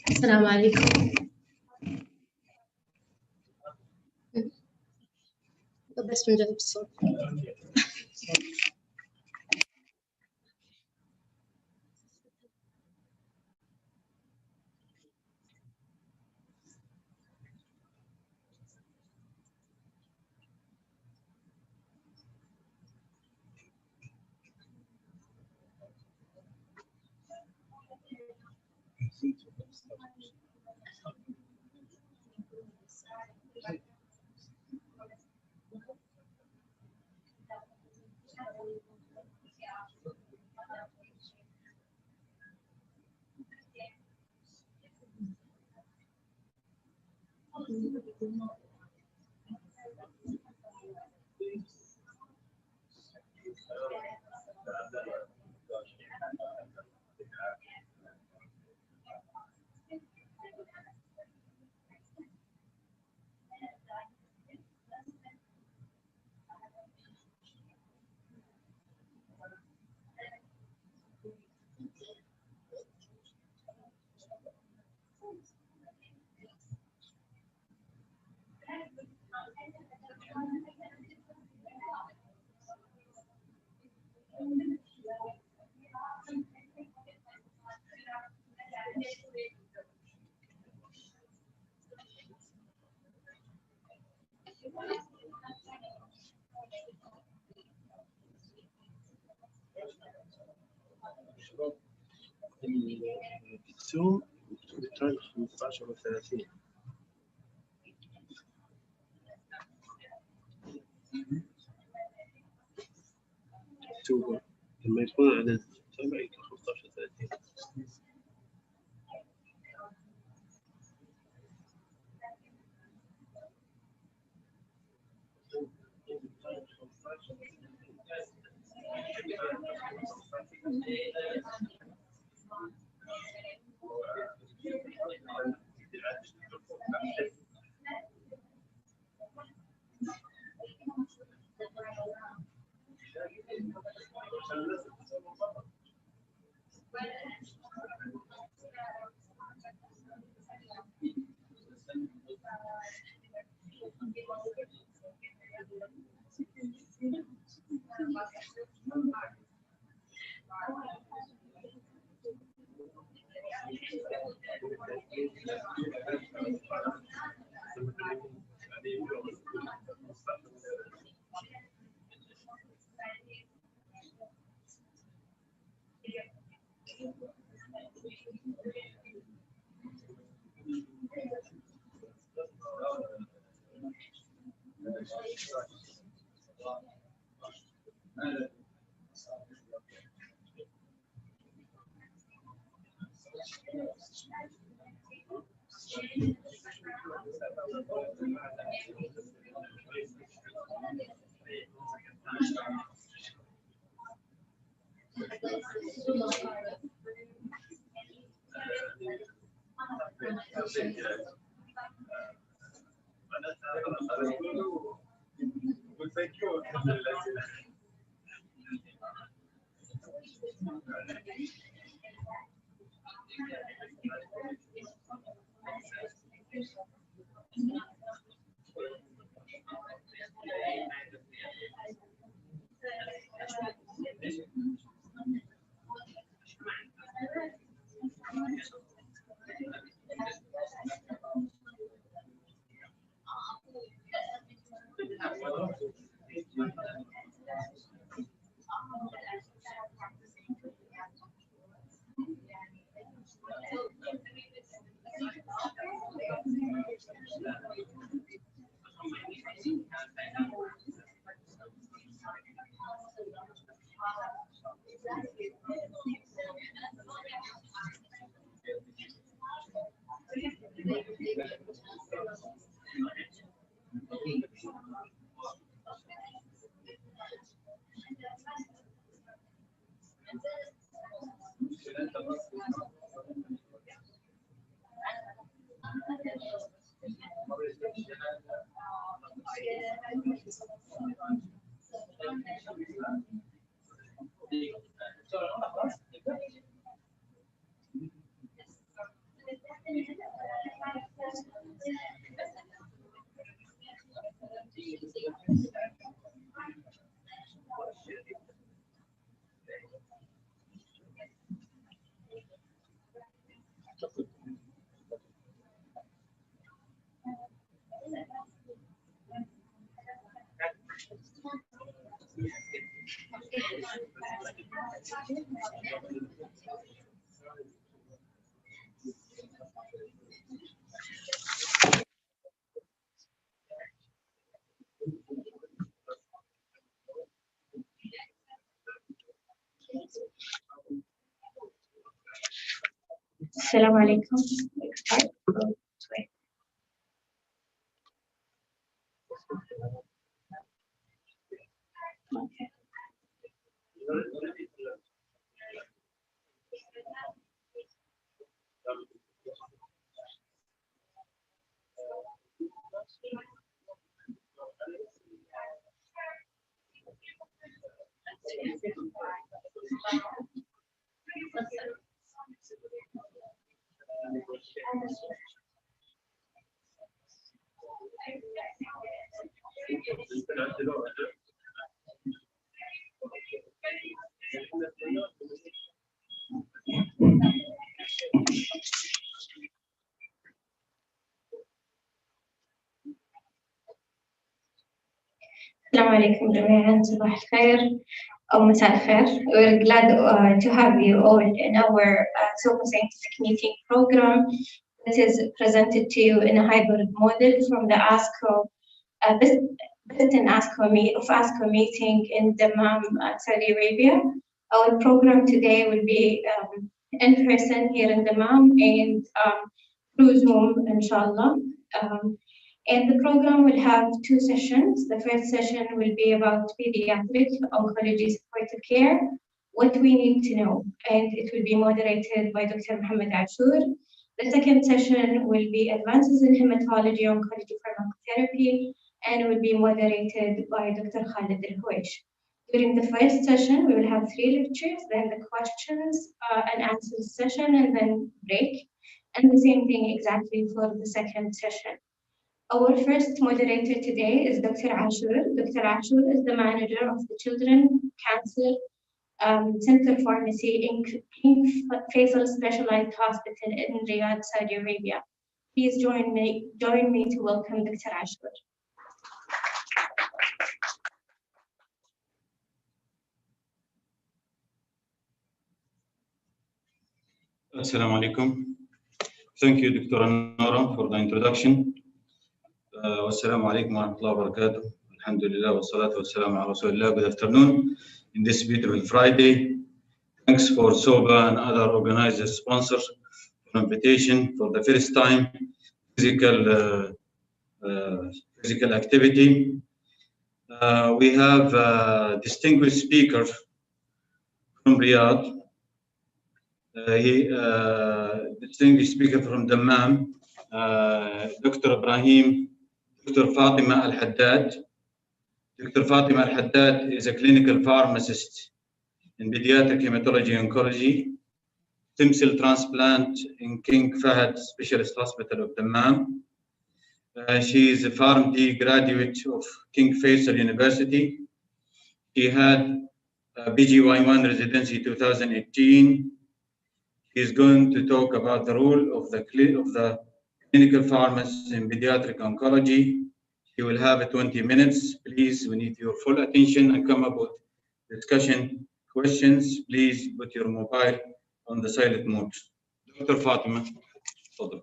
السلام عليكم. بس بنجرب الصوت. السوم بتاعي 15 و 30. لما يكون عدد سبع يكون 15 و 30. Assalamu alaikum. Okay. السلام عليكم جميعا صباح الخير أو مساء الخير. We're glad to have you all in our SOPA scientific meeting program that is presented to you in a hybrid model from the ASCO Best in ASCO meeting in Dammam, Saudi Arabia. Our program today will be in person here in Dammam and through Zoom, inshallah. And the program will have two sessions. The first session will be about pediatric oncology supportive care, what we need to know, and it will be moderated by Dr. Mohammed Ashur. The second session will be advances in hematology oncology pharmacotherapy, and will be moderated by Dr. Khalid Al-Huwaish. During the first session, we will have 3 lectures, then the questions and answers session, and then break. And the same thing exactly for the second session. Our first moderator today is Dr. Ashur. Dr. Ashur is the manager of the Children Cancer Center Pharmacy in King Faisal Specialized Hospital in Riyadh, Saudi Arabia. Please join me to welcome Dr. Ashur. Assalamu alaikum. Thank you, Dr. Nora, for the introduction. Wassalamu alaikum wa rahmatullahi wa barakatuh. Alhamdulillah wa salatu wa salam ala Rasulillah. Good afternoon. In this beautiful Friday, thanks for SOPA and other organizers, sponsors for invitation for the first time physical activity. We have a distinguished speaker from Riyadh. Distinguished speaker from Dammam, Dr. Fatima Al-Haddad. Dr. Fatima Al-Haddad is a clinical pharmacist in pediatric hematology oncology, stem cell transplant in King Fahd Specialist Hospital of Dammam. She is a PharmD graduate of King Faisal University. She had a PGY1 residency 2018. He is going to talk about the role of the clinical pharmacist in pediatric oncology. He will have 20 minutes. Please, we need your full attention and come up with discussion questions. Please put your mobile on the silent mode. Dr. Fatima, hold on.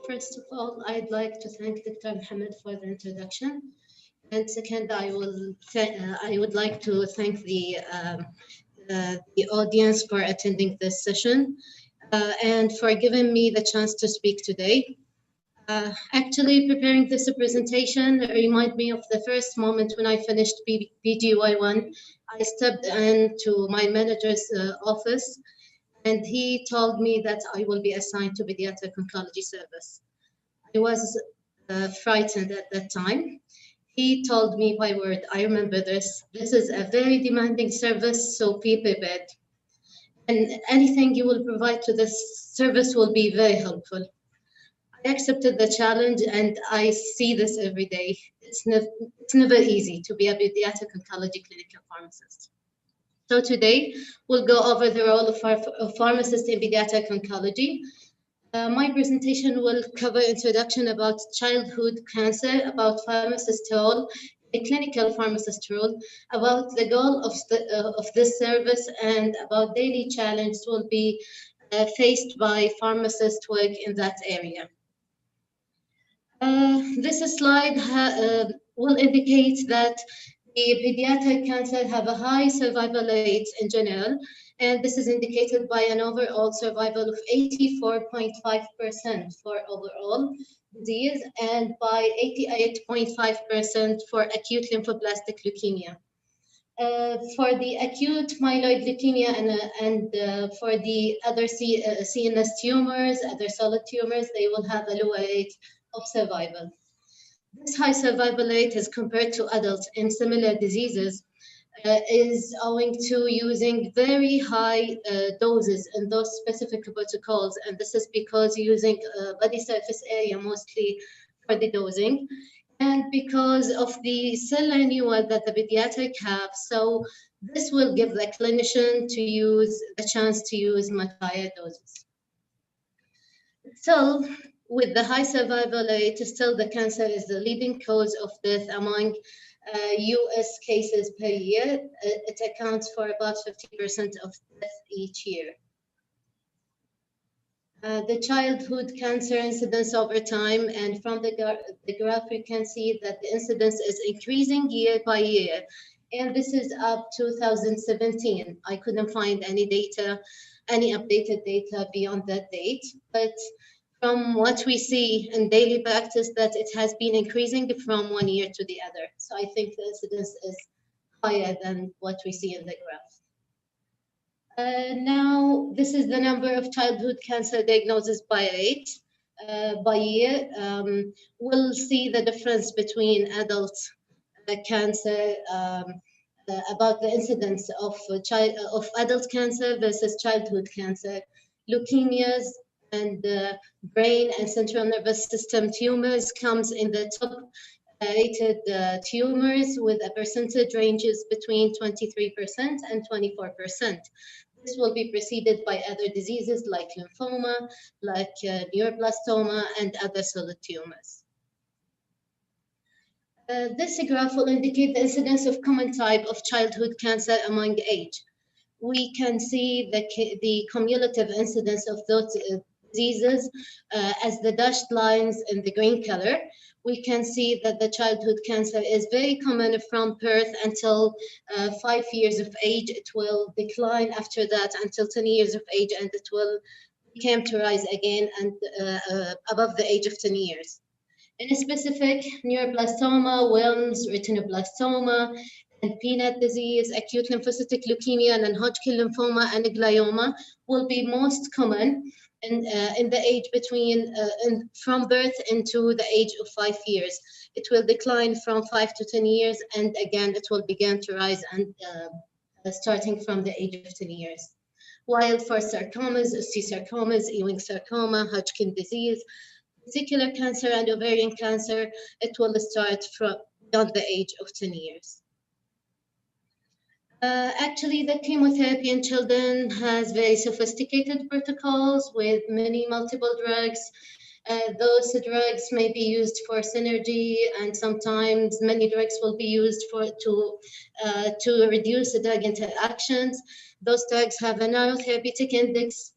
First of all, I'd like to thank Dr. Mohammed for the introduction. And second, I would like to thank the audience for attending this session and for giving me the chance to speak today. Actually, preparing this presentation remind me of the first moment when I finished PGY1. I stepped into my manager's office, and he told me that I will be assigned to Pediatric Oncology service. I was frightened at that time. He told me by word, I remember this is a very demanding service, so be prepared. And anything you will provide to this service will be very helpful. I accepted the challenge, and I see this every day. It's never easy to be a pediatric oncology clinical pharmacist. So today, we'll go over the role of pharmacist in pediatric oncology. My presentation will cover introduction about childhood cancer, about pharmacist role, a clinical pharmacist role, about the goal of this service, and about daily challenges will be faced by pharmacist work in that area. This slide will indicate that the pediatric cancer have a high survival rate in general, and this is indicated by an overall survival of 84.5% for overall disease and by 88.5% for acute lymphoblastic leukemia. For the acute myeloid leukemia and for the other CNS tumors, other solid tumors, they will have a lower rate of survival. This high survival rate as compared to adults in similar diseases is owing to using very high doses in those specific protocols. And this is because using body surface area mostly for the dosing, and because of the cell renewal that the pediatric have. So this will give the clinician to use the chance to use much higher doses. So with the high survival rate, still the cancer is the leading cause of death among US cases per year. It accounts for about 50% of death each year. The childhood cancer incidence over time, and from the graph you can see that the incidence is increasing year by year, and this is up to 2017. I couldn't find any data, any updated data beyond that date, but from what we see in daily practice that it has been increasing from one year to the other. So I think the incidence is higher than what we see in the graph. Now, this is the number of childhood cancer diagnoses by age, by year. We'll see the difference between adult cancer, about the incidence of adult cancer versus childhood cancer. Leukemias and brain and central nervous system tumors comes in the top rated tumors with a percentage ranges between 23% and 24%. This will be preceded by other diseases like lymphoma, like neuroblastoma, and other solid tumors. This graph will indicate the incidence of common type of childhood cancer among age. We can see the cumulative incidence of those diseases as the dashed lines in the green color. We can see that the childhood cancer is very common from birth until 5 years of age. It will decline after that until 10 years of age, and it will begin to rise again and above the age of 10 years. In specific, neuroblastoma, Wilms, retinoblastoma, and peanut disease, acute lymphocytic leukemia, non-Hodgkin lymphoma, and glioma will be most common in the age between from birth into the age of 5 years. It will decline from 5 to 10 years, and again it will begin to rise and starting from the age of 10 years. While for sarcomas, osteosarcomas, Ewing sarcoma, Hodgkin disease, testicular cancer, and ovarian cancer, it will start from beyond the age of 10 years. Actually, the chemotherapy in children has very sophisticated protocols with many multiple drugs. Those drugs may be used for synergy, and sometimes many drugs will be used to reduce the drug interactions. Those drugs have a narrow therapeutic index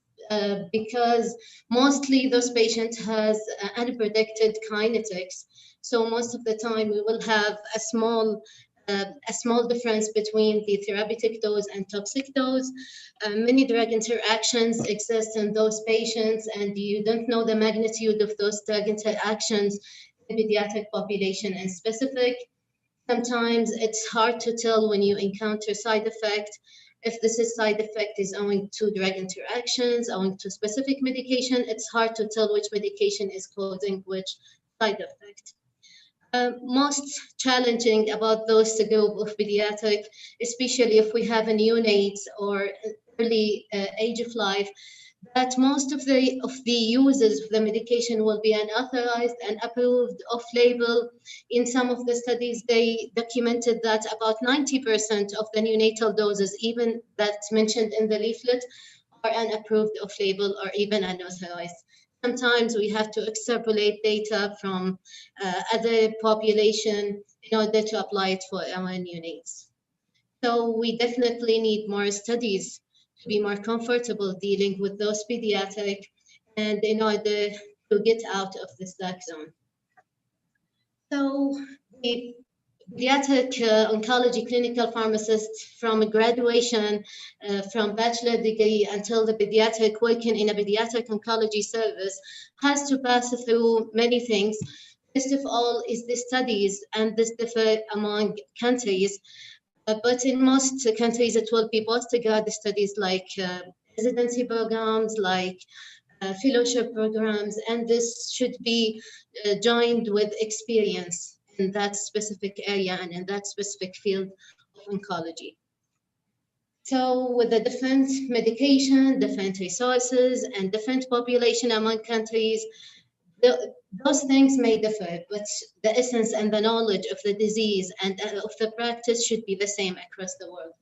because mostly those patients has unpredicted kinetics. So most of the time we will have a small a small difference between the therapeutic dose and toxic dose. Many drug interactions exist in those patients, and you don't know the magnitude of those drug interactions in pediatric population in specific. Sometimes it's hard to tell when you encounter side effect, if this is side effect is owing to drug interactions, owing to specific medication. It's hard to tell which medication is causing which side effect. Most challenging about those group of pediatric, especially if we have a neonates or early age of life, that most of the uses of the medication will be unauthorized and approved off-label. In some of the studies, they documented that about 90% of the neonatal doses, even that's mentioned in the leaflet, are unapproved off-label or even unauthorized. Sometimes we have to extrapolate data from other population in order to apply it for our neonates. So we definitely need more studies to be more comfortable dealing with those pediatric and in order to get out of this dark zone. So the pediatric oncology clinical pharmacist from graduation, from bachelor degree until the pediatric working in a pediatric oncology service has to pass through many things. First of all is the studies, and this differs among countries. But in most countries, it will be postgrad studies like residency programs, like fellowship programs, and this should be joined with experience in that specific area and in that specific field of oncology. So with the different medication, different resources, and different population among countries, those things may differ, but the essence and the knowledge of the disease and of the practice should be the same across the world.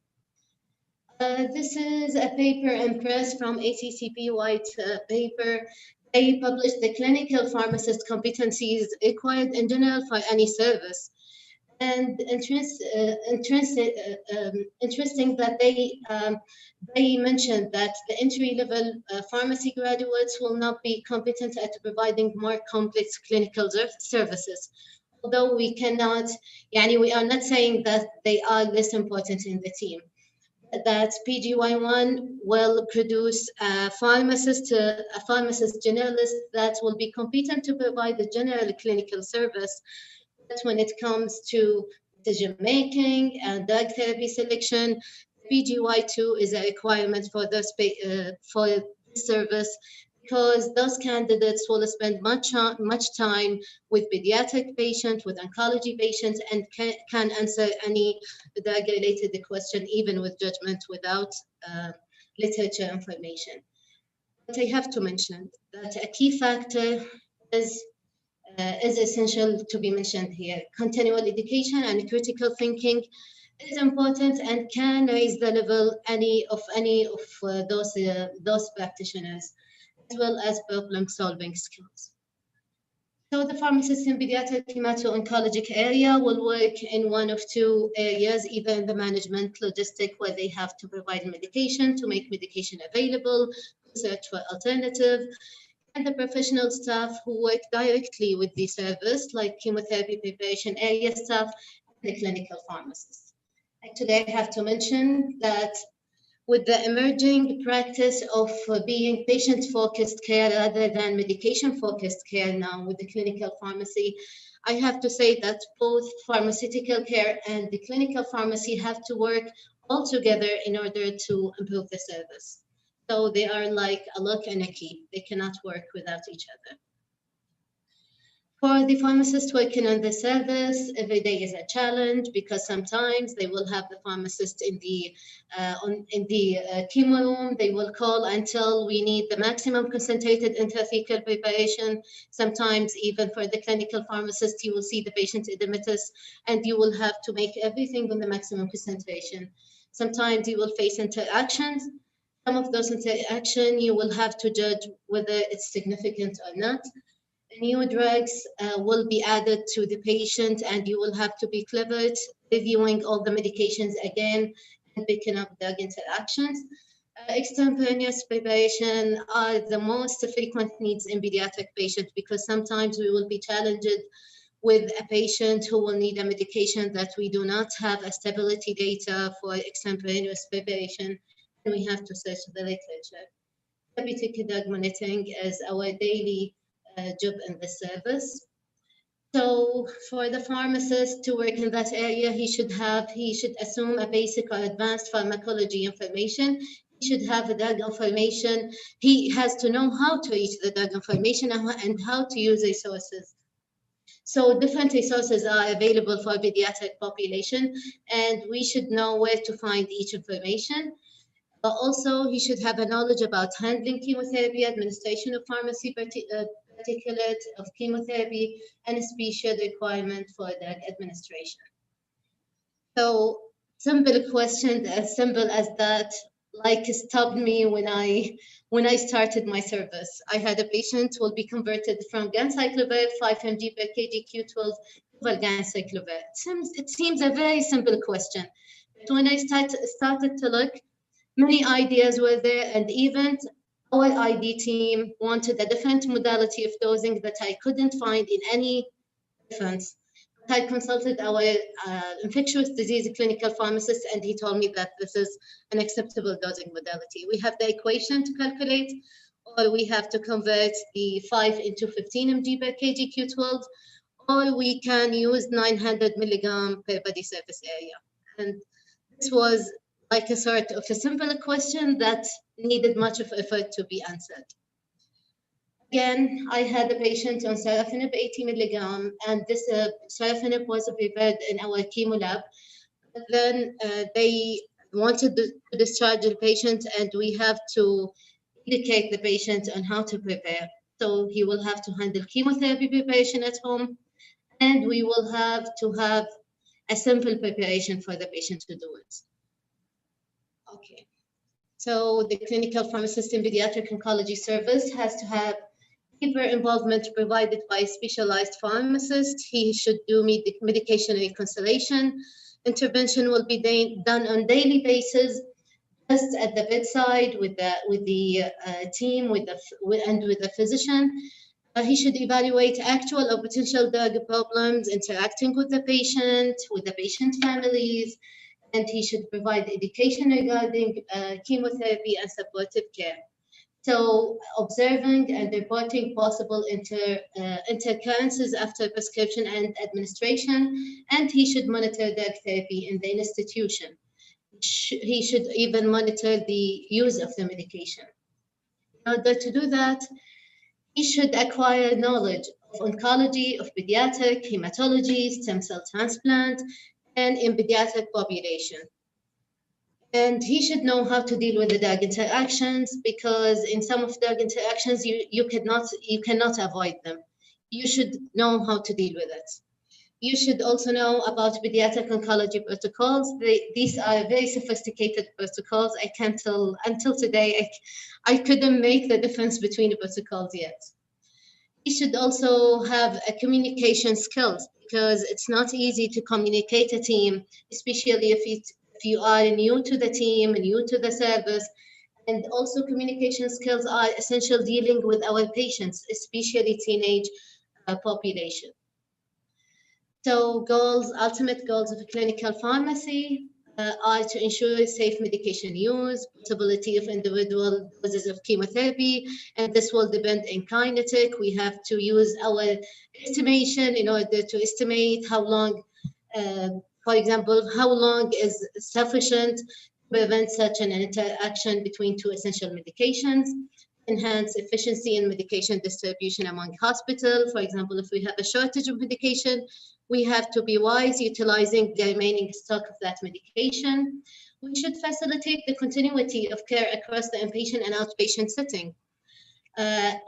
This is a paper in press from ACCP white paper. They published the clinical pharmacist competencies required in general for any service. And interesting that they mentioned that the entry-level pharmacy graduates will not be competent at providing more complex clinical services. Although we cannot, we are not saying that they are less important in the team. That PGY1 will produce a pharmacist generalist that will be competent to provide the general clinical service. But when it comes to decision making and drug therapy selection, PGY2 is a requirement for this service, because those candidates will spend much time with pediatric patients, with oncology patients, and can answer any drug-related question, even with judgment, without literature information. But I have to mention that a key factor is essential to be mentioned here. Continual education and critical thinking is important and can raise the level any of those practitioners, as well as problem-solving skills. So the pharmacist in pediatric hemato-oncologic area will work in one of two areas, either in the management logistic, where they have to provide medication, to make medication available, search for alternative, and the professional staff who work directly with the service, like chemotherapy preparation area staff, and the clinical pharmacist. Actually, I have to mention that with the emerging practice of being patient-focused care rather than medication-focused care now with the clinical pharmacy, I have to say that both pharmaceutical care and the clinical pharmacy have to work all together in order to improve the service. So they are like a lock and a key. They cannot work without each other. For the pharmacist working on the service, every day is a challenge, because sometimes they will have the pharmacist in the chemo room. They will call until we need the maximum concentrated intrathecal preparation. Sometimes even for the clinical pharmacist, you will see the patient edematous, and you will have to make everything on the maximum concentration. Sometimes you will face interactions. Some of those interactions you will have to judge whether it's significant or not. New drugs will be added to the patient, and you will have to be clever at reviewing all the medications again and picking up drug interactions. Extemporaneous preparation are the most frequent needs in pediatric patients, because sometimes we will be challenged with a patient who will need a medication that we do not have a stability data for extemporaneous preparation, and we have to search the literature. Therapeutic drug monitoring is our daily job in the service. So for the pharmacist to work in that area, he should assume a basic or advanced pharmacology information. He should have a drug information. He has to know how to reach the drug information and how to use resources. So different resources are available for pediatric population, and we should know where to find each information. But also, he should have a knowledge about handling chemotherapy, administration of pharmacy particulate of chemotherapy, and a special requirement for drug administration. So, simple question, as simple as that, like stopped me when I started my service. I had a patient who will be converted from ganciclovir 5 mg per kg Q12 to valganciclovir. It seems a very simple question, but when I started to look, many ideas were there, and even our ID team wanted a different modality of dosing that I couldn't find in any reference. I consulted our infectious disease clinical pharmacist, and he told me that this is an acceptable dosing modality. We have the equation to calculate, or we have to convert the 5 into 15 mg per kg Q12, or we can use 900 milligram per body surface area. And this was like a sort of a simple question that needed much of effort to be answered. Again, I had a patient on sorafenib 80 milligram, and this sorafenib was prepared in our chemo lab. But then they wanted to discharge the patient, and we have to educate the patient on how to prepare. So he will have to handle chemotherapy preparation at home, and we will have to have a simple preparation for the patient to do it. Okay. So the clinical pharmacist in pediatric oncology service has to have deeper involvement provided by a specialized pharmacist. He should do medication reconciliation. Intervention will be done on daily basis, just at the bedside with the team, with the physician. He should evaluate actual or potential drug problems, interacting with the patient families, and he should provide education regarding chemotherapy and supportive care. So observing and reporting possible intercurrences after prescription and administration, and he should monitor drug therapy in the institution. He should even monitor the use of the medication. In order to do that, he should acquire knowledge of oncology, of pediatric, hematology, stem cell transplant, and in pediatric population. And he should know how to deal with the drug interactions, because in some of the drug interactions, you cannot avoid them. You should know how to deal with it. You should also know about pediatric oncology protocols. These are very sophisticated protocols. I can't tell, until today, I couldn't make the difference between the protocols yet. You should also have a communication skills, because it's not easy to communicate a team, especially if you are new to the team, new to the service. And also communication skills are essential dealing with our patients, especially teenage population. So ultimate goals of a clinical pharmacy are to ensure safe medication use, possibility of individual doses of chemotherapy, and this will depend on kinetic. We have to use our estimation in order to estimate how long, for example, how long is sufficient to prevent such an interaction between two essential medications, enhance efficiency in medication distribution among hospitals. For example, if we have a shortage of medication, we have to be wise utilizing the remaining stock of that medication. We should facilitate the continuity of care across the inpatient and outpatient setting.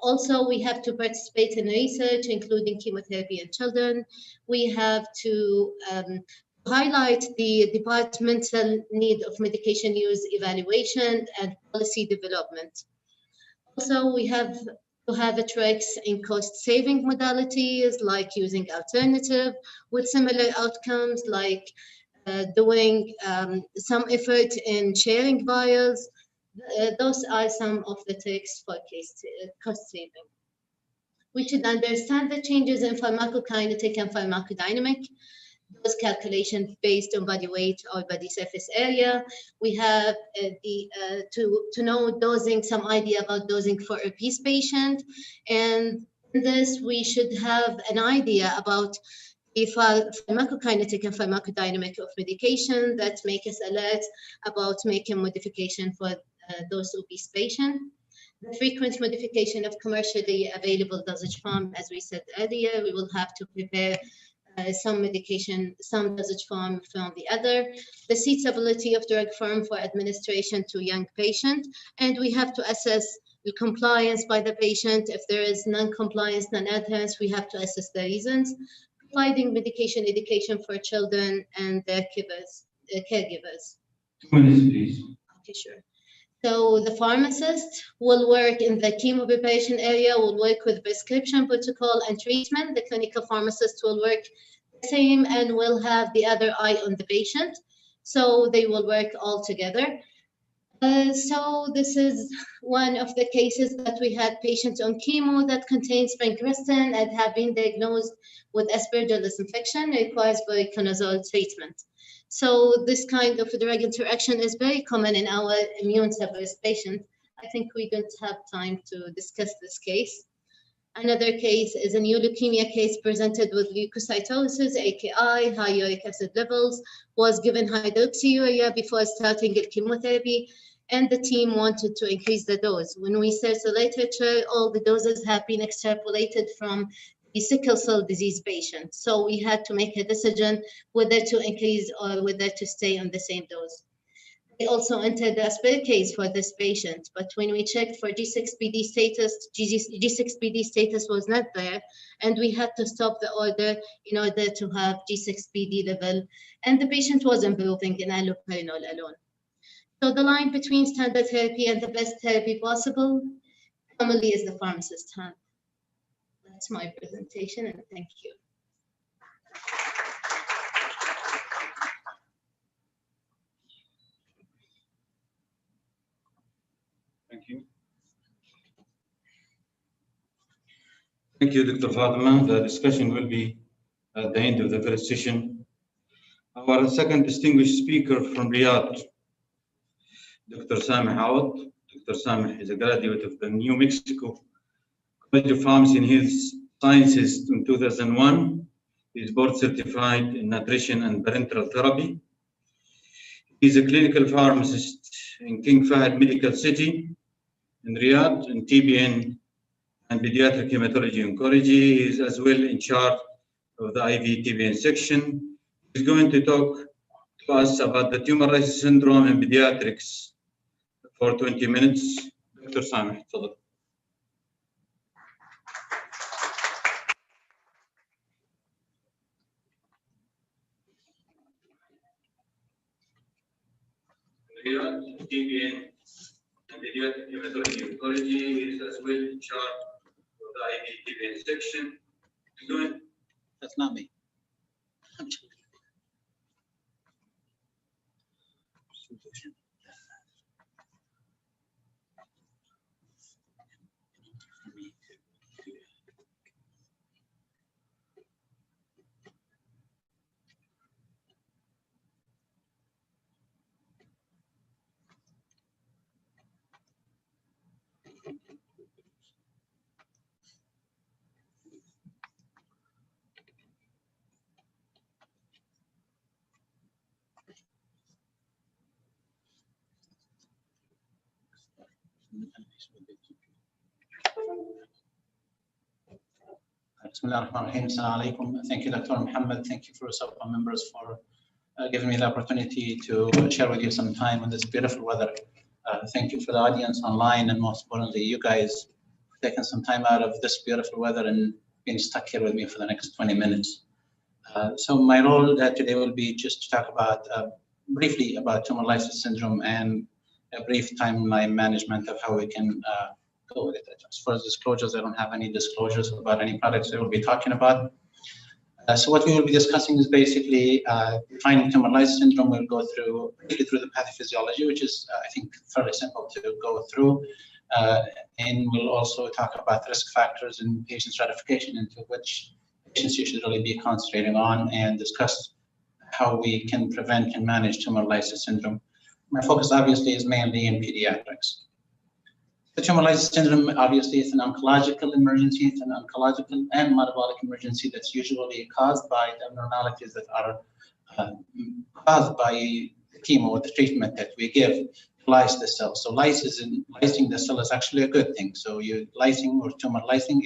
Also, we have to participate in research, including chemotherapy in children. We have to highlight the departmental need of medication use evaluation and policy development. Also, we have to have tricks in cost-saving modalities, like using alternative with similar outcomes, like doing some effort in sharing vials. Those are some of the tricks for cost saving. We should understand the changes in pharmacokinetic and pharmacodynamic, dose calculation based on body weight or body surface area. We have to know dosing, some idea about dosing for a obese patient. And in this, we should have an idea about the pharmacokinetic and pharmacodynamic of medication that make us alert about making modification for those obese patients. The frequent modification of commercially available dosage form, as we said earlier, we will have to prepare some medication, some dosage form from the other, the suitability of drug form for administration to young patient, and we have to assess the compliance by the patient. If there is non-compliance, non-adherence, we have to assess the reasons, providing medication education for children and their caregivers. 2 minutes, please. Okay, sure. So the pharmacist will work in the chemo preparation area, will work with prescription protocol and treatment. The clinical pharmacist will work the same and will have the other eye on the patient. So they will work all together. So this is one of the cases that we had patients on chemo that contains vancomycin and have been diagnosed with Aspergillus infection, requires voriconazole treatment. So this kind of drug interaction is very common in our immune suppressed patients. I think we don't have time to discuss this case. Another case is a new leukemia case presented with leukocytosis, AKI, high uric acid levels, was given hydroxyurea before starting the chemotherapy, and the team wanted to increase the dose. When we search the literature, all the doses have been extrapolated from the sickle cell disease patient. So we had to make a decision whether to increase or whether to stay on the same dose. They also entered the spare case for this patient, but when we checked for G6PD status, G6PD status was not there, and we had to stop the order in order to have G6PD level, and the patient was improving in allopurinol alone. So the line between standard therapy and the best therapy possible normally is the pharmacist's hand. That's my presentation, and thank you. Thank you. Thank you, Dr. Fatima. The discussion will be at the end of the first session. Our second distinguished speaker from Riyadh, Dr. Sameh Awad. Dr. Sameh is a graduate of the New Mexico College of Pharmacy and Health Sciences in 2001. He is board certified in nutrition and parenteral therapy. He is a clinical pharmacist in King Fahd Medical City in Riyadh, in TBN and Pediatric Hematology Oncology. He is as well in charge of the IV TBN section. He's going to talk to us about the tumor lysis syndrome in pediatrics for 20 minutes. Dr. Sameh, تفضل. TBN and Pediatric Hematology Oncology is as well in charge of the IV TBN section. That's not me. Bismillahirrahmanirrahim. Assalamu alaikum. Thank you, Dr. Muhammad. Thank you for SOPA members for giving me the opportunity to share with you some time in this beautiful weather. Thank you for the audience online, and most importantly, you guys for taking some time out of this beautiful weather and being stuck here with me for the next 20 minutes. So my role today will be just to talk about briefly about tumor lysis syndrome and a brief timeline management of how we can go with it. As far as disclosures, I don't have any disclosures about any products I will be talking about. So what we will be discussing is basically defining tumor lysis syndrome. We'll go through the pathophysiology, which is I think fairly simple to go through. And we'll also talk about risk factors and patient stratification into which patients you should really be concentrating on, and discuss how we can prevent and manage tumor lysis syndrome. My focus obviously is mainly in pediatrics. The tumor lysis syndrome obviously is an oncological emergency. It's an oncological and metabolic emergency that's usually caused by the abnormalities that are caused by the chemo or the treatment that we give to lyse the cell. So lysing the cell is actually a good thing. So lysing or tumor lysing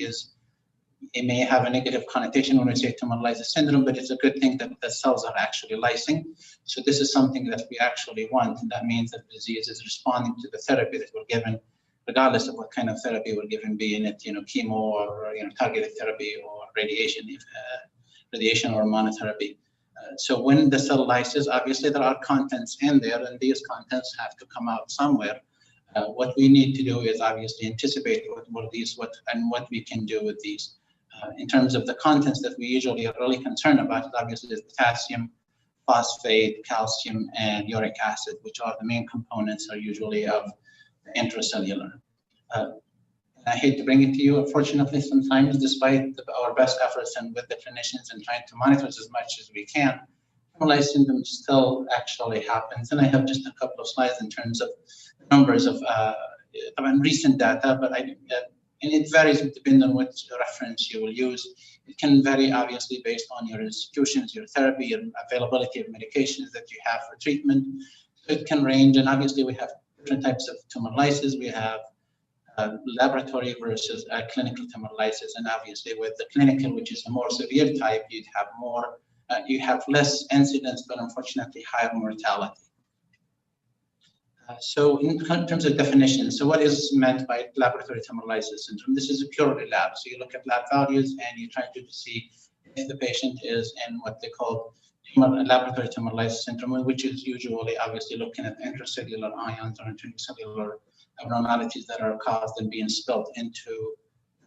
it may have a negative connotation when we say tumor lysis syndrome, but it's a good thing that the cells are actually lysing. So this is something that we actually want, and that means that the disease is responding to the therapy that we're given, regardless of what kind of therapy we're given, being it chemo or targeted therapy or radiation, radiation or monotherapy. So when the cell lyses, obviously there are contents in there, and these contents have to come out somewhere. What we need to do is obviously anticipate what we can do with these. In terms of the contents that we usually are really concerned about, obviously is potassium, phosphate, calcium, and uric acid, which are the main components are usually of intracellular. I hate to bring it to you, unfortunately, sometimes despite our best efforts and with the clinicians and trying to monitor this as much as we can, tumor lysis syndrome still actually happens. And I have just a couple of slides in terms of numbers of recent data, but and it varies depending on what reference you will use. It can vary obviously based on your institutions, your therapy, your availability of medications that you have for treatment. So it can range, and obviously we have different types of tumor lysis. We have laboratory versus clinical tumor lysis, and obviously with the clinical, which is the more severe type, you'd have more, you have less incidence, but unfortunately higher mortality. So in terms of definition, so what is meant by laboratory tumor lysis syndrome? This is a purely lab. So you look at lab values and you try to see if the patient is in what they call laboratory tumor lysis syndrome, which is usually obviously looking at intracellular ions or intracellular abnormalities that are caused and being spilled into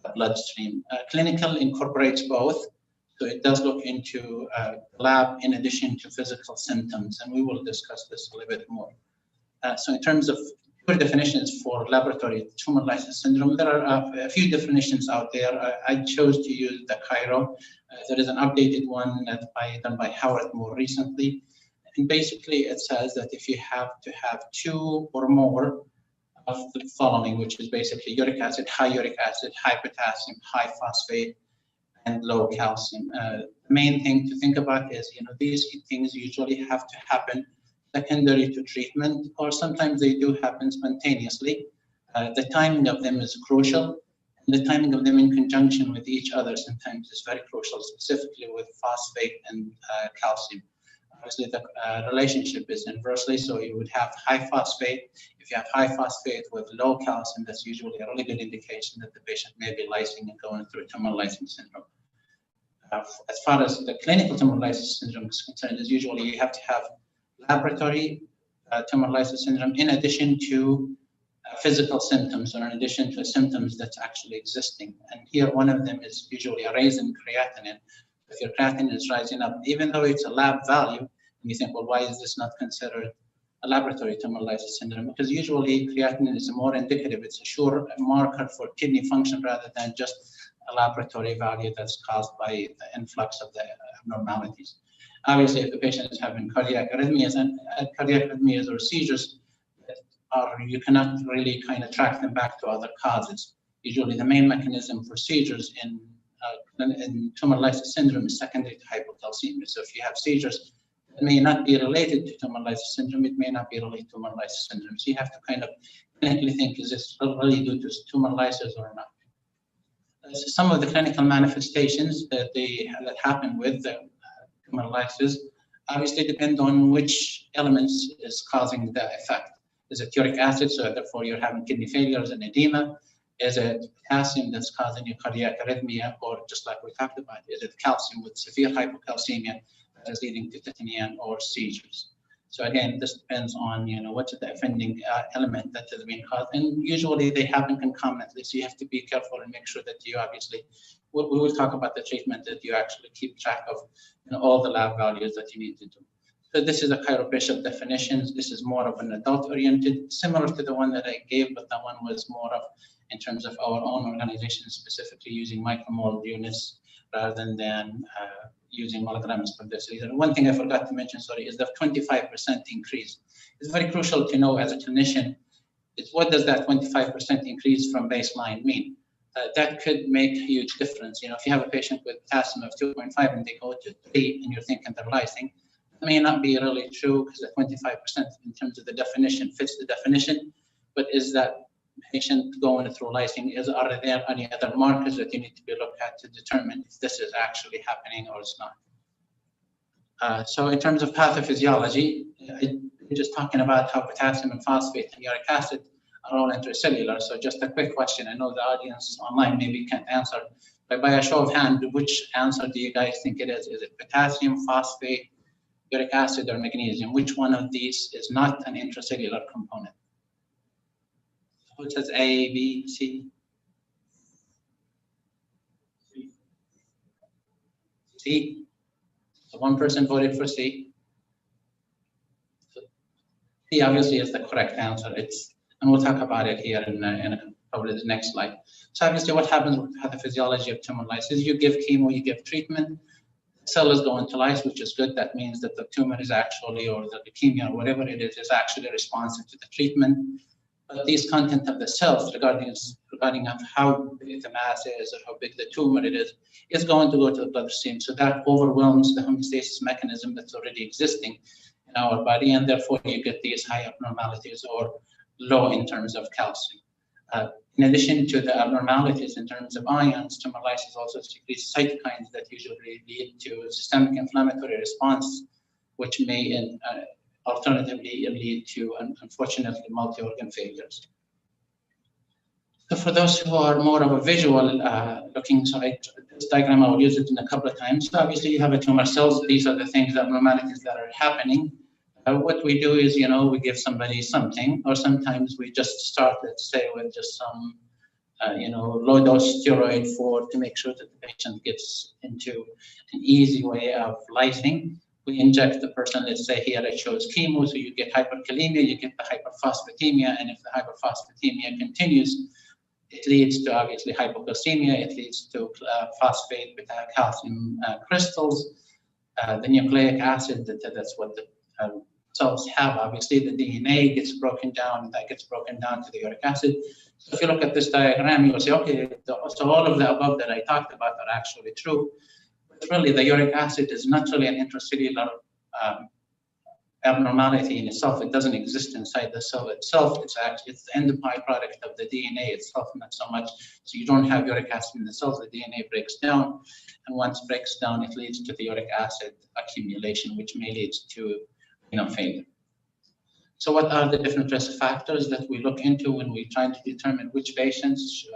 the bloodstream. Clinical incorporates both. So it does look into lab in addition to physical symptoms, and we will discuss this a little bit more. So in terms of pure definitions for laboratory tumor lysis syndrome, there are a few definitions out there. I chose to use the Cairo. There is an updated one done by Howard more recently. And basically it says that if you have to have 2 or more of the following, which is basically uric acid, high potassium, high phosphate, and low calcium. The main thing to think about is, these things usually have to happen secondary to treatment, or sometimes they do happen spontaneously. The timing of them is crucial, and the timing of them in conjunction with each other sometimes is very crucial, specifically with phosphate and calcium. Obviously, the relationship is inversely, so you would have high phosphate. If you have high phosphate with low calcium, that's usually a really good indication that the patient may be lysing and going through tumor lysis syndrome. As far as the clinical tumor lysis syndrome is concerned, is usually you have to have laboratory tumor lysis syndrome in addition to physical symptoms, or in addition to symptoms that's actually existing. And here one of them is usually a raise in creatinine. If your creatinine is rising up, even though it's a lab value, and you think, well, why is this not considered a laboratory tumor lysis syndrome? Because usually creatinine is more indicative. It's a sure marker for kidney function rather than just a laboratory value that's caused by the influx of the abnormalities. Obviously, if the patient is having cardiac arrhythmias or seizures, you cannot really kind of track them back to other causes. Usually the main mechanism for seizures in tumor lysis syndrome is secondary to hypocalcemia. So if you have seizures that may not be related to tumor lysis syndrome, it may not be related to tumor lysis syndrome. So you have to kind of clinically think, is this really due to tumor lysis or not? So some of the clinical manifestations that happen with the tumor lysis obviously depend on which elements is causing the effect. Is it uric acid, so therefore you're having kidney failures and edema? Is it potassium that's causing you cardiac arrhythmia, or just like we talked about, is it calcium with severe hypocalcemia that is leading to tetania or seizures? So again, this depends on what's the offending element that is being caused, and usually they happen concomitantly. So you have to be careful and make sure that you obviously, we will talk about the treatment, that you actually keep track of all the lab values that you need to do. So this is a chiropration definitions. This is more of an adult-oriented, similar to the one that I gave, but that one was more of in terms of our own organization, specifically using micromole units rather than using milligrams per deciliter. One thing I forgot to mention, sorry, is the 25% increase. It's very crucial to know as a clinician, what does that 25% increase from baseline mean? That could make a huge difference. You know, if you have a patient with potassium of 2.5 and they go to 3 and you're thinking they're lysing, it may not be really true because the 25% in terms of the definition fits the definition, but is that patient going through lysing? Are there any other markers that you need to be looked at to determine if this is actually happening or it's not? So in terms of pathophysiology, we're just talking about how potassium and phosphate and uric acid are all intracellular. So just a quick question. I know the audience online maybe can't answer, but by a show of hand, which answer do you guys think it is? Is it potassium, phosphate, uric acid, or magnesium? Which one of these is not an intracellular component? So it says A, B, C. C. So one person voted for C. So C obviously is the correct answer. And we'll talk about it here in probably the next slide. So obviously what happens with pathophysiology of tumor lysis, you give chemo, you give treatment, the cell is going to lyse, which is good. That means that the tumor is actually, or the leukemia or whatever it is actually responsive to the treatment. But these content of the cells regarding of how big the mass is or how big the tumor it is going to go to the bloodstream. So that overwhelms the homeostasis mechanism that's already existing in our body, and therefore you get these high abnormalities or low in terms of calcium. In addition to the abnormalities in terms of ions, tumor lysis also secretes cytokines that usually lead to systemic inflammatory response, which may alternatively lead to, unfortunately, multi-organ failures. So for those who are more of a visual looking, so this diagram, I will use it in a couple of times. So obviously you have a tumor cells. These are the things, abnormalities that are happening. What we do is, we give somebody something, or sometimes we just start, let's say, with just some, low dose steroid to make sure that the patient gets into an easy way of lysing. We inject the person, let's say here it shows chemo, so you get hyperkalemia, you get the hyperphosphatemia, and if the hyperphosphatemia continues, it leads to obviously hypocalcemia, it leads to phosphate beta calcium crystals, the nucleic acid, that's what the cells have. Obviously the DNA gets broken down, and that gets broken down to the uric acid. So if you look at this diagram, you'll say, okay, so all of the above that I talked about are actually true. But really the uric acid is not really an intracellular abnormality in itself. It doesn't exist inside the cell itself. It's the end byproduct of the DNA itself, not so much. So you don't have uric acid in the cells, the DNA breaks down. And once it breaks down, it leads to the uric acid accumulation, which may lead to failure. So what are the different risk factors that we look into when we're trying to determine which patients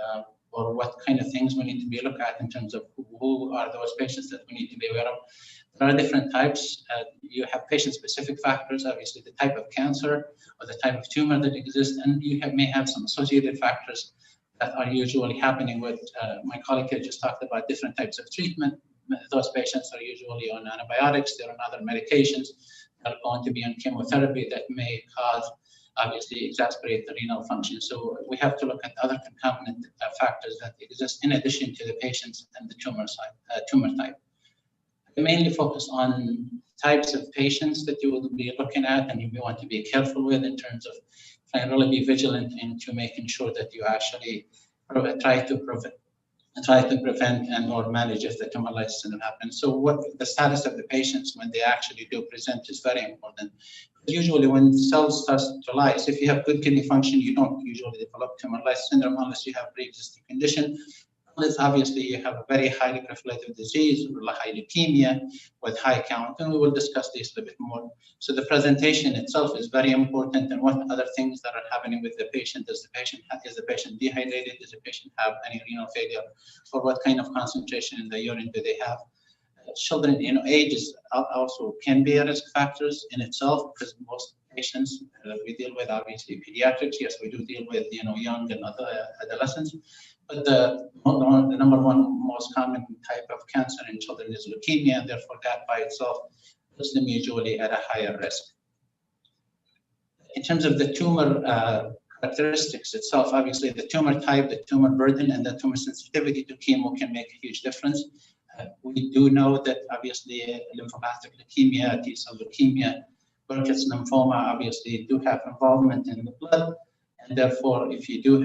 or what kind of things we need to be looked at in terms of who are those patients that we need to be aware of? There are different types. You have patient-specific factors, obviously the type of cancer or the type of tumor that exists, and you may have some associated factors that are usually happening with, my colleague here just talked about different types of treatment. Those patients are usually on antibiotics, they're on other medications, they're going to be on chemotherapy that may cause, obviously, exacerbate the renal function. So we have to look at other concomitant factors that exist in addition to the patients and the tumor type. We mainly focus on types of patients that you will be looking at and you may want to be careful with in terms of trying to really be vigilant into making sure that you actually try to prevent and or manage if the tumor lysis syndrome happens. So what the status of the patients when they actually do present is very important. Usually when cells start to lyse, if you have good kidney function, you don't usually develop tumor lysis syndrome unless you have pre-existing condition. Unless obviously you have a very highly proliferative disease, high leukemia with high count, and we will discuss this a little bit more. So the presentation itself is very important, and what other things that are happening with the patient. Is the patient dehydrated? Does the patient have any renal failure? Or what kind of concentration in the urine do they have? Children, age is also can be a risk factors in itself, because most patients that we deal with, obviously pediatrics, yes, we do deal with young and other adolescents. But the number one most common type of cancer in children is leukemia, and therefore that by itself puts them usually at a higher risk. In terms of the tumor characteristics itself, obviously the tumor type, the tumor burden, and the tumor sensitivity to chemo can make a huge difference. We do know that obviously lymphoblastic leukemia, T-cell leukemia, Burkitt's lymphoma obviously do have involvement in the blood. And therefore, if you do,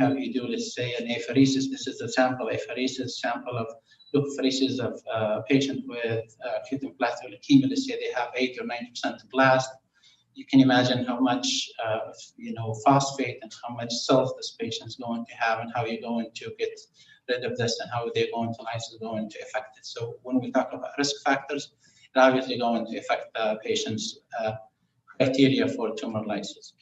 let's say, an apheresis, this is a sample apheresis, sample of leukapheresis of a patient with acute lymphoblastic leukemia, let's say they have 80 or 90% blast. You can imagine how much, phosphate and how much cells this patient is going to have and how you're going to get rid of this and how they're going to lysis going to affect it. So when we talk about risk factors, it's obviously going to affect the patient's criteria for tumor lysis.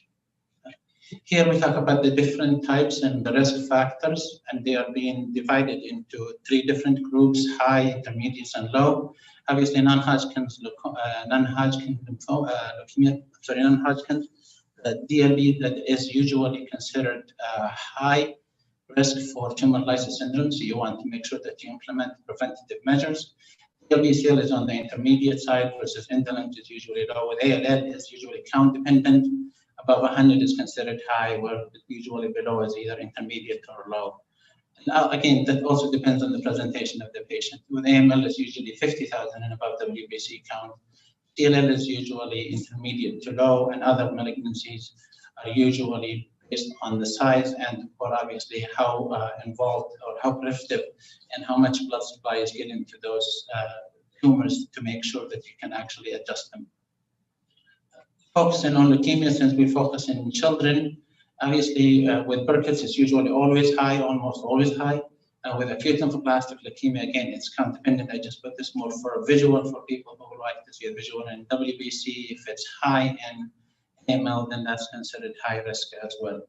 Here we talk about the different types and the risk factors, and they are being divided into 3 different groups: high, intermediate, and low. Obviously, non-Hodgkin's DLB that is usually considered high risk for tumor lysis syndrome. So you want to make sure that you implement preventative measures. DLBCL is on the intermediate side versus indolent is usually low. With ALL is usually count dependent. Above 100 is considered high, where usually below is either intermediate or low. And again, that also depends on the presentation of the patient. With AML, it's usually 50,000 and above WBC count. CLL is usually intermediate to low, and other malignancies are usually based on the size and, or obviously, how involved or how proliferative and how much blood supply is getting to those tumors to make sure that you can actually adjust them. Focusing on leukemia, since we focus in children, obviously with Burkitt's, it's usually always high, almost always high. With acute lymphoblastic leukemia, again, it's count dependent. I just put this more for a visual for people who would like to see a visual. In WBC, if it's high in AML, then that's considered high risk as well.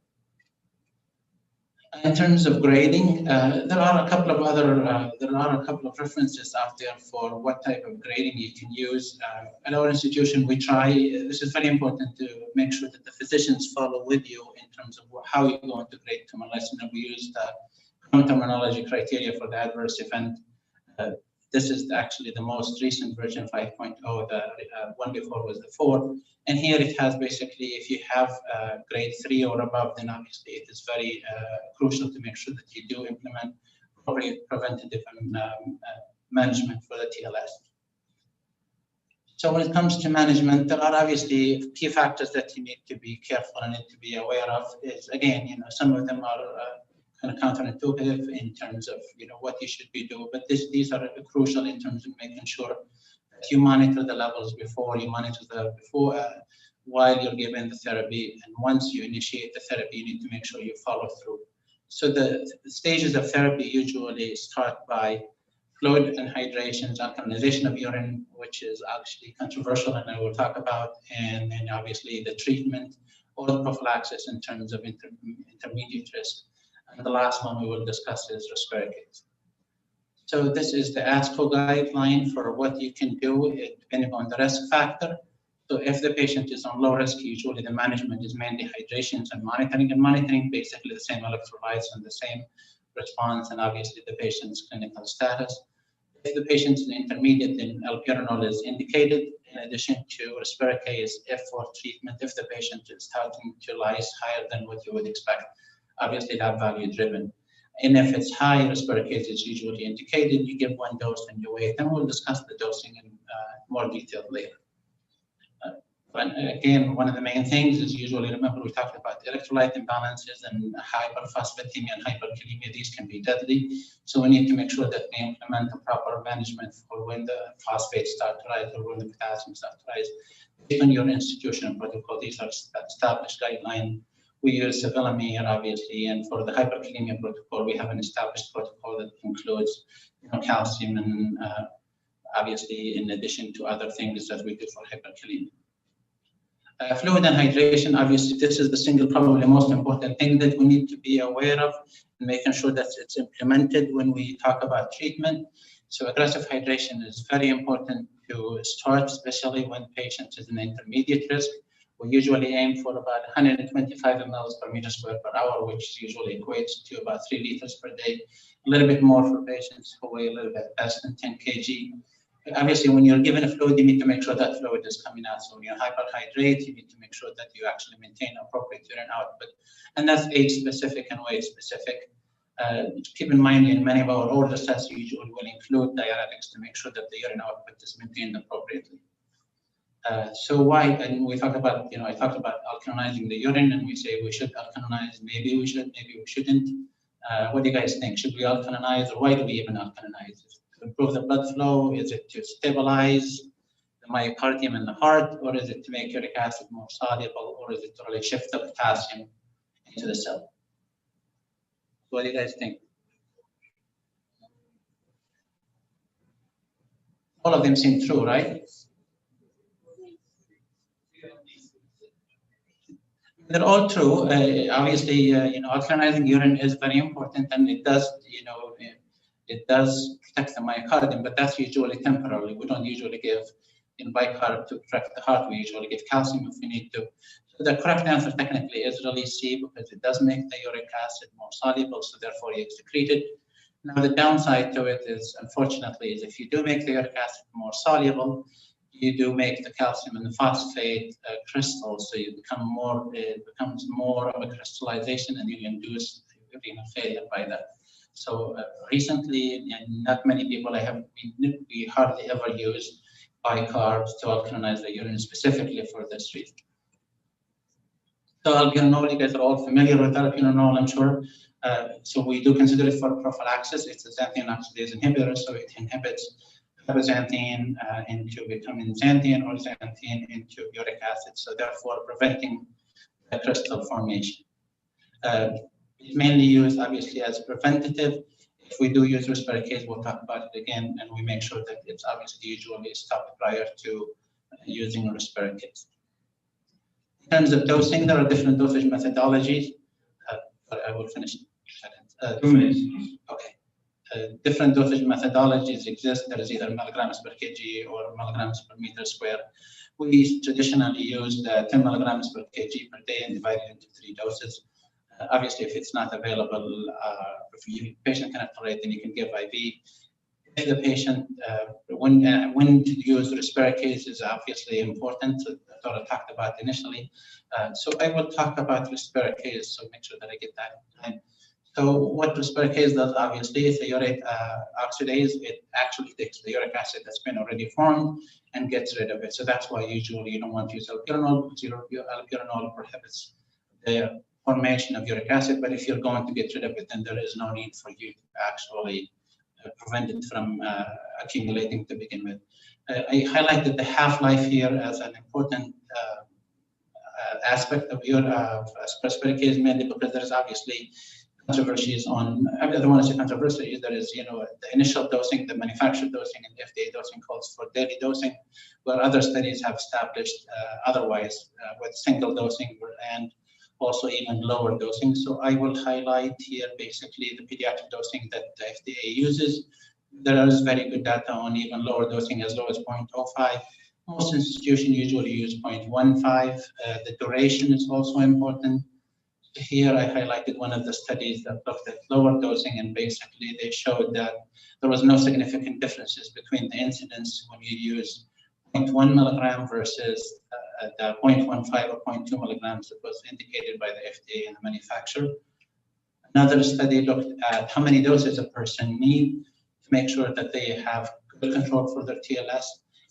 In terms of grading, there are a couple of references out there for what type of grading you can use. At our institution, we try. This is very important to make sure that the physicians follow with you in terms of how you're going to grade tumor lysis. And we use the common terminology criteria for the adverse event. This is actually the most recent version, 5.0. The one before was the 4. And here it has basically, if you have grade 3 or above, then obviously it is very crucial to make sure that you do implement appropriate preventative and management for the TLS. So when it comes to management, there are obviously key factors that you need to be careful and need to be aware of. Is again, some of them are kind of counterintuitive in terms of what you should be doing, but these are crucial in terms of making sure that you monitor the levels before you monitor while you're giving the therapy, and once you initiate the therapy, you need to make sure you follow through. So the stages of therapy usually start by fluid and hydration, alkalinization of urine, which is actually controversial, and I will talk about, and then obviously the treatment or the prophylaxis in terms of intermediate risk. And the last one we will discuss is respiratory. So this is the ASCO guideline for what you can do depending on the risk factor. So if the patient is on low risk, usually the management is mainly hydrations and monitoring basically the same electrolytes and the same response, and obviously the patient's clinical status. If the patient is intermediate, then allopurinol is indicated, in addition to respiratory if for treatment, if the patient is starting to lyse higher than what you would expect. Obviously, lab value driven. And if it's high, respiratory is usually indicated. You give 1 dose and you wait. And we'll discuss the dosing in more detail later. But again, one of the main things is usually, remember, we talked about electrolyte imbalances and hyperphosphatemia and hyperkalemia. These can be deadly. So we need to make sure that we implement the proper management for when the phosphates start to rise or when the potassium starts to rise. Based on your institutional protocol, these are established guidelines. We use sevelamer, obviously, and for the hyperkalemia protocol, we have an established protocol that includes calcium and obviously in addition to other things that we do for hyperkalemia. Fluid and hydration, obviously, this is the single probably most important thing that we need to be aware of and making sure that it's implemented when we talk about treatment. So aggressive hydration is very important to start, especially when patient is in intermediate risk. We usually aim for about 125 mLs per meter square per hour, which usually equates to about 3 liters per day. A little bit more for patients who weigh a little bit less than 10 kg. Obviously, when you're given a fluid, you need to make sure that fluid is coming out. So when you hyperhydrate, you need to make sure that you actually maintain appropriate urine output. And that's age-specific and weight-specific. Keep in mind, in many of our older tests, we usually will include diuretics to make sure that the urine output is maintained appropriately. So why? And we talk about, I talked about alkalinizing the urine, and we say we should alkalinize. Maybe we should, maybe we shouldn't. What do you guys think? Should we alkalinize, or why do we even alkalinize? To improve the blood flow? Is it to stabilize the myocardium in the heart, or is it to make uric acid more soluble, or is it to really shift the potassium into the cell? What do you guys think? All of them seem true, right? They're all true. Obviously, alkalinizing urine is very important, and it does, it does protect the myocardium, but that's usually temporarily. We don't usually give bicarb to protect the heart. We usually give calcium if we need to. So the correct answer technically is really C, because it does make the uric acid more soluble, so therefore you excrete it. Now the downside to it is, unfortunately, is if you do make the uric acid more soluble, you do make the calcium and the phosphate crystals, so you become more, it becomes more of a crystallization, and you induce renal failure by that. So recently, and not many people we hardly ever use bicarbs to alkalinize the urine specifically for this reason. So albuminol, you guys are all familiar with albuminol, I'm sure. So we do consider it for prophylaxis. It's a xanthine oxidase inhibitor, so it inhibits xanthine into becoming xanthine, or xanthine into uric acid, so therefore preventing the crystal formation. It's mainly used, obviously, as preventative. If we do use Respericase, we'll talk about it again, and we make sure that it's obviously usually stopped prior to using Respericase. In terms of dosing, there are different dosage methodologies, but I will finish. 2 minutes. Okay. Different dosage methodologies exist. There is either milligrams per kg or milligrams per meter square. We traditionally use the 10 milligrams per kg per day and divide it into 3 doses. Obviously, if it's not available, if the patient cannot tolerate, then you can give IV. If the patient, when to use Respericase is obviously important, so I thought I talked about initially. So I will talk about Respericase, so make sure that I get that in time. So what Respericase does, obviously, is the uric oxidase. It actually takes the uric acid that's been already formed and gets rid of it. So that's why usually you don't want to use albuminol, because albuminol prohibits the formation of uric acid. But if you're going to get rid of it, then there is no need for you to actually prevent it from accumulating to begin with. I highlighted the half-life here as an important aspect of your Respericase, mainly because there is obviously controversies on, I don't want to say controversy, there is, the initial dosing, the manufactured dosing, and FDA dosing calls for daily dosing, where other studies have established otherwise with single dosing and also even lower dosing. So I will highlight here basically the pediatric dosing that the FDA uses. There is very good data on even lower dosing, as low as 0.05. Most institutions usually use 0.15. The duration is also important. Here I highlighted one of the studies that looked at lower dosing, and basically they showed that there was no significant differences between the incidence when you use 0.1 milligram versus the 0.15 or 0.2 milligrams that was indicated by the FDA and the manufacturer. Another study looked at how many doses a person needs to make sure that they have good control for their TLS.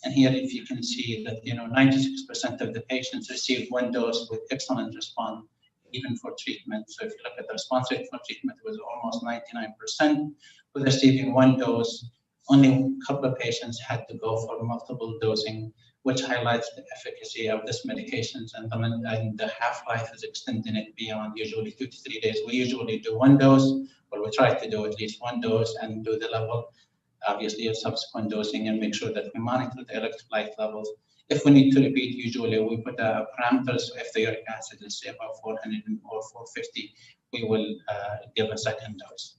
And here, if you can see that 96% of the patients received 1 dose with excellent response, even for treatment. So if you look at the response rate for treatment, it was almost 99% with receiving 1 dose. Only a couple of patients had to go for multiple dosing, which highlights the efficacy of this medications, and the half-life is extending it beyond usually 2 to 3 days. We usually do 1 dose, or we try to do at least 1 dose and do the level, obviously, of subsequent dosing, and make sure that we monitor the electrolyte levels. If we need to repeat, usually we put a parameter, so if the uric acid is say about 400 or 450, we will give a second dose.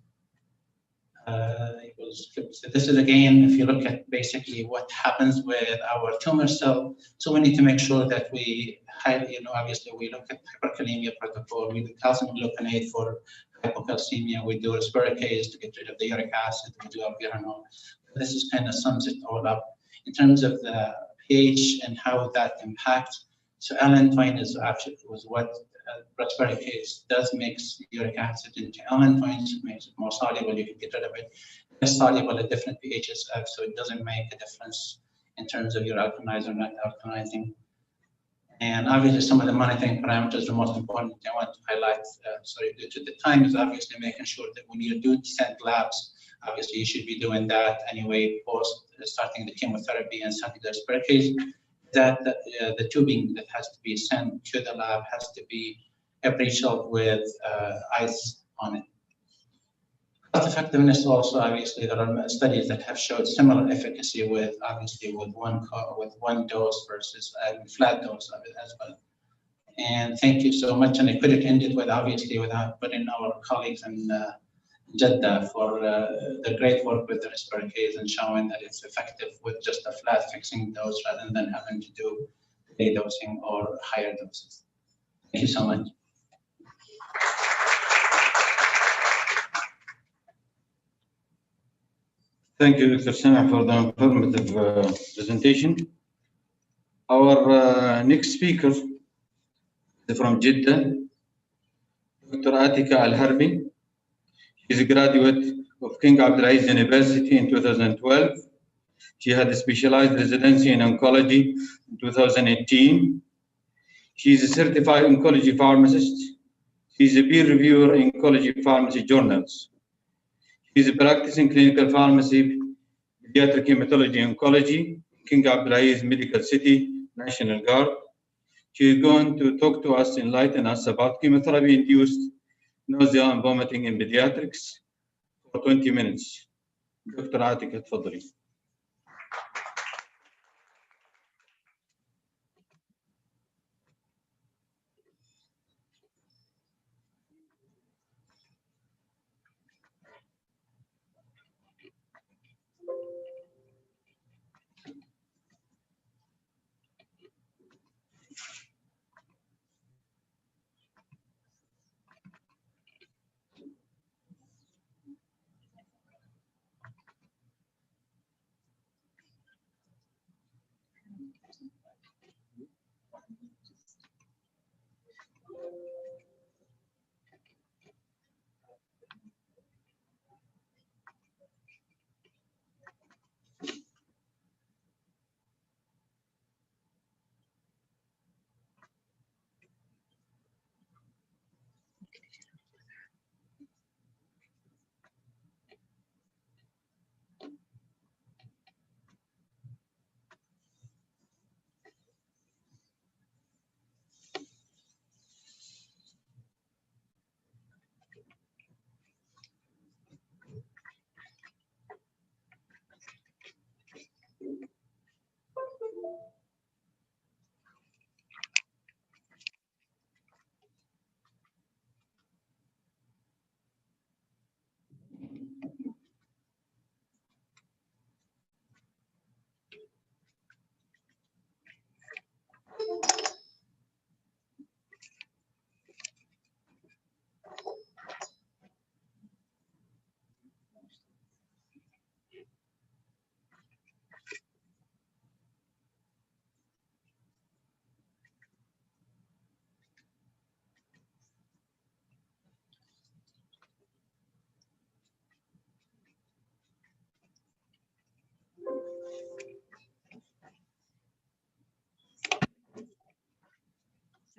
So this is again, if you look at basically what happens with our tumor cell. So we need to make sure that we obviously we look at hyperkalemia protocol, we do calcium gluconate for hypocalcemia, we do Respericase to get rid of the uric acid, we do albuminol. This is kind of sums it all up. in terms of the pH and how that impacts. So allantoin is actually what rasparicase does mix uric acid into allantoin, so it makes it more soluble. You can get rid of it. Less soluble at different pHs, so it doesn't make a difference in terms of your alkalize or not alkalizing. And obviously, some of the monitoring parameters are most important. I want to highlight, sorry, due to the time, is obviously making sure that when you do send labs, obviously you should be doing that anyway post starting the chemotherapy and starting the rasparicase. That the tubing that has to be sent to the lab has to be pre-chilled with ice on it. Cost effectiveness also, obviously, there are studies that have showed similar efficacy with one dose versus a flat dose of it as well. And thank you so much. And I could have ended with, obviously, without putting our colleagues in Jeddah for the great work with the rasparicase and showing that it's effective with just a flat fixing dose rather than having to do day dosing or higher doses. Thank you so much. Thank you, Dr. Sameh, for the informative presentation. Our next speaker is from Jeddah, Dr. Atika Al-Harbi. She is a graduate of King Abdulaziz University in 2012. She had a specialized residency in oncology in 2018. She is a certified oncology pharmacist. She is a peer reviewer in oncology pharmacy journals. She is a practicing clinical pharmacy, pediatric hematology oncology, King Abdulaziz Medical City, National Guard. She is going to talk to us, enlighten us about chemotherapy-induced nausea and vomiting in pediatrics for 20 minutes. Dr. Atika, تفضلي.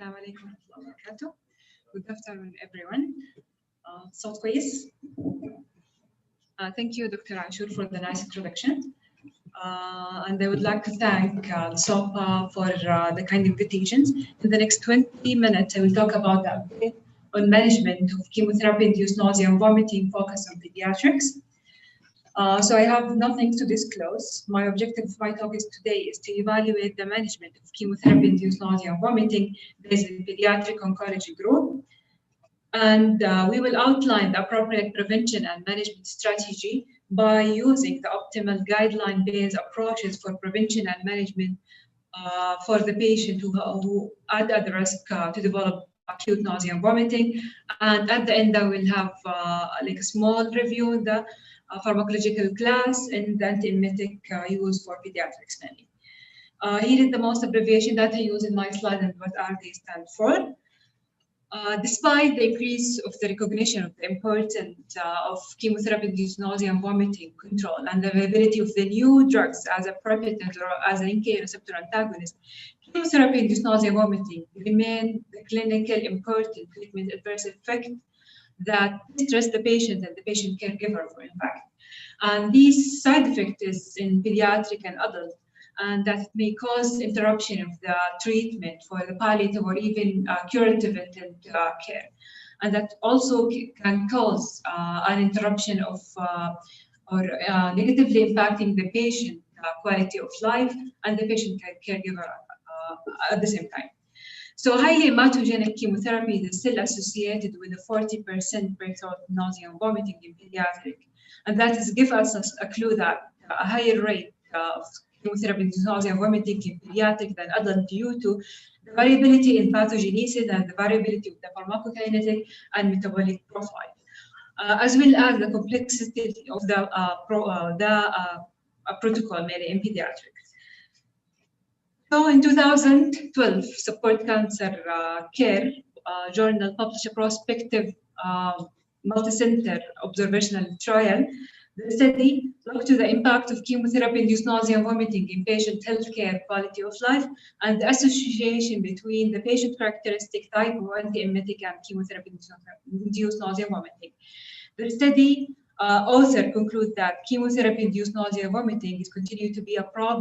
السلام عليكم ورحمة الله وبركاته. Good afternoon, everyone. صوت كويس? Thank you, Dr. Ashur, for the nice introduction. And I would like to thank the SOPA for the kind invitations. In the next 20 minutes, I will talk about the update on management of chemotherapy-induced nausea and vomiting focused on pediatrics. So I have nothing to disclose. My objective of my talk today is to evaluate the management of chemotherapy-induced nausea and vomiting based on pediatric oncology group. And we will outline the appropriate prevention and management strategy by using the optimal guideline-based approaches for prevention and management for the patient who are at risk to develop acute nausea and vomiting. And at the end, I will have like a small review on the pharmacological class and the antiemetic used for pediatrics mainly. Here is the most abbreviation that I use in my slide and what are they stand for. Despite the increase of the recognition of the importance of chemotherapy-induced nausea and vomiting control and the availability of the new drugs as a preparator or as an NK receptor antagonist, chemotherapy-induced nausea and vomiting remain the clinical important treatment adverse effect that stress the patient and the patient caregiver, in fact. And these side effects is in pediatric and adult, and that may cause interruption of the treatment for the palliative or even curative intent care. And that also can cause an interruption of or negatively impacting the patient quality of life and the patient caregiver at the same time. So highly hematogenic chemotherapy is still associated with a 40% breakthrough nausea and vomiting in pediatric. And that is give us a clue that a higher rate of chemotherapy-induced nausea and vomiting in pediatric than adult due to the variability in pathogenesis and the variability of the pharmacokinetic and metabolic profile, as well as the complexity of the protocol mainly in pediatrics. So in 2012, Support Cancer Care journal published a prospective multi-center observational trial. The study looked to the impact of chemotherapy-induced nausea and vomiting in patient healthcare quality of life and the association between the patient characteristic type of antiemetic and chemotherapy-induced nausea and vomiting. The study author concludes that chemotherapy-induced nausea and vomiting is continued to be a problem